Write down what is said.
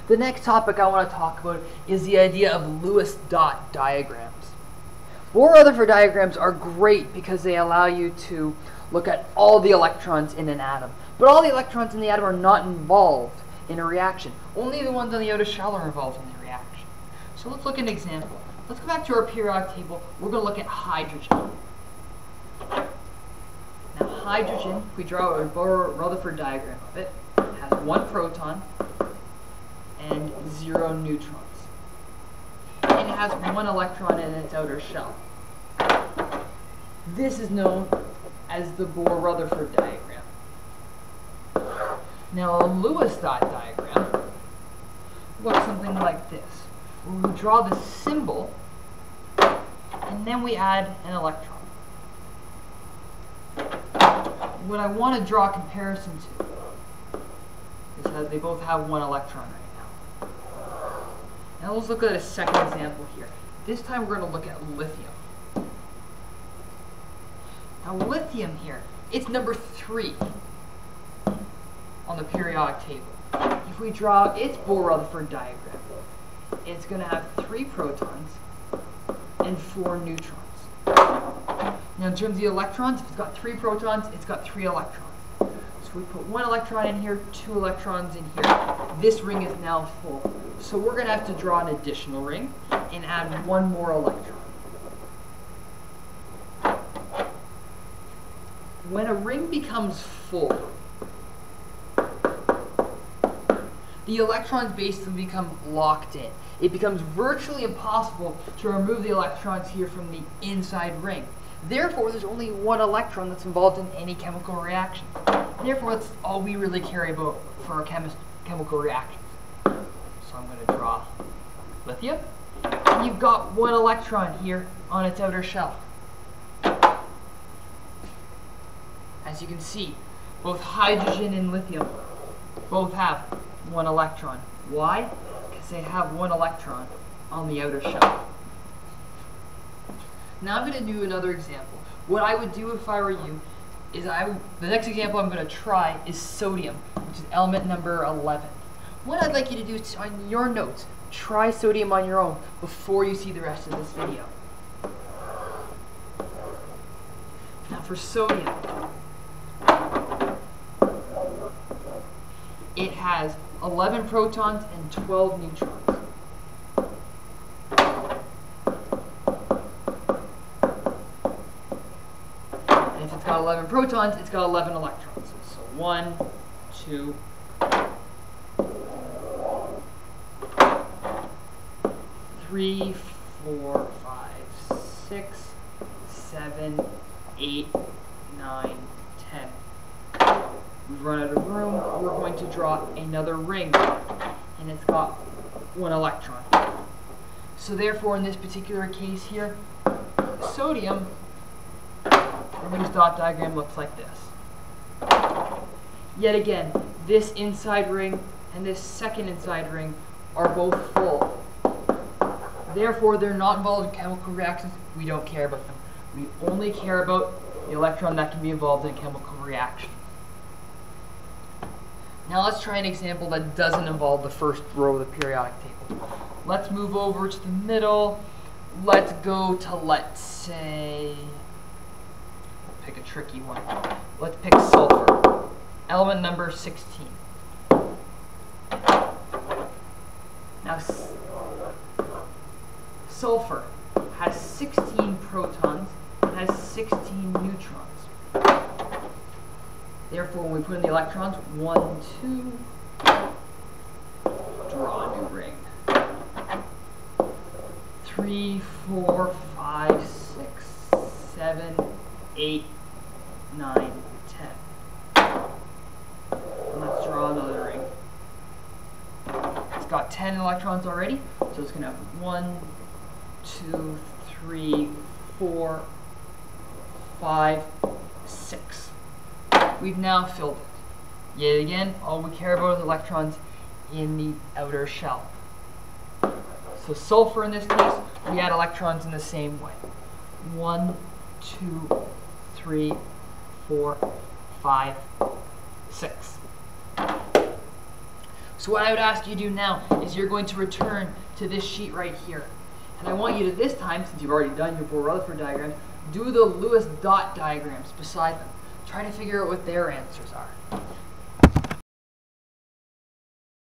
The next topic I want to talk about is the idea of Lewis dot diagrams. Bohr-Rutherford diagrams are great because they allow you to look at all the electrons in an atom. But all the electrons in the atom are not involved in a reaction. Only the ones on the outer shell are involved in the reaction. So let's look at an example. Let's go back to our periodic table. We're going to look at hydrogen. Now hydrogen, if we draw a Bohr-Rutherford diagram of it, has 1 proton and 0 neutrons. And it has 1 electron in its outer shell. This is known as the Bohr-Rutherford diagram. Now a Lewis dot diagram looks something like this. We draw the symbol and then we add an electron. What I want to draw a comparison to is that they both have 1 electron right now. Now let's look at a second example here. This time we're going to look at lithium. Now lithium here, it's number 3 on the periodic table. If we draw its Bohr-Rutherford diagram, it's going to have 3 protons and 4 neutrons. Now in terms of the electrons, if it's got 3 protons, it's got 3 electrons. So we put 1 electron in here, 2 electrons in here. This ring is now full. So we're going to have to draw an additional ring and add 1 more electron. When a ring becomes full, the electrons basically become locked in. It becomes virtually impossible to remove the electrons here from the inside ring. Therefore, there's only 1 electron that's involved in any chemical reaction. Therefore, that's all we really care about for our chemical reactions. So I'm going to draw lithium. And you've got 1 electron here on its outer shell. As you can see, both hydrogen and lithium both have 1 electron. Why? Because they have 1 electron on the outer shell. Now I'm going to do another example. What I would do if I were you is the next example I'm going to try is sodium, which is element number 11. What I'd like you to do is on your notes, try sodium on your own before you see the rest of this video. Now for sodium, it has 11 protons and 12 neutrons. And if it's got 11 protons, it's got 11 electrons. So 1, 2, 3, 4, 5, 6, 7, 8, 9, 10. We've run out of room. We're going to draw another ring, and it's got 1 electron. So therefore, in this particular case here, sodium, the Lewis dot diagram looks like this. Yet again, this inside ring and this second inside ring are both full. Therefore, they're not involved in chemical reactions. We don't care about them. We only care about the electron that can be involved in a chemical reaction. Now let's try an example that doesn't involve the first row of the periodic table. Let's move over to the middle. Let's go to, let's say, pick a tricky one. Let's pick sulfur, element number 16. Now, sulfur has 16 protons and has 16 neutrons. Therefore, when we put in the electrons, 1, 2, draw a new ring. 3, 4, 5, 6, 7, 8, 9, 10. And let's draw another ring. It's got 10 electrons already, so it's going to have 1, 2, 3, 4, 5, 6. We've now filled it. Yet again, all we care about is electrons in the outer shell. So sulfur in this case, we add electrons in the same way. 1, 2, 3, 4, 5, 6. So what I would ask you to do now is you're going to return to this sheet right here. And I want you to this time, since you've already done your Bohr-Rutherford diagrams, do the Lewis dot diagrams beside them. Try to figure out what their answers are.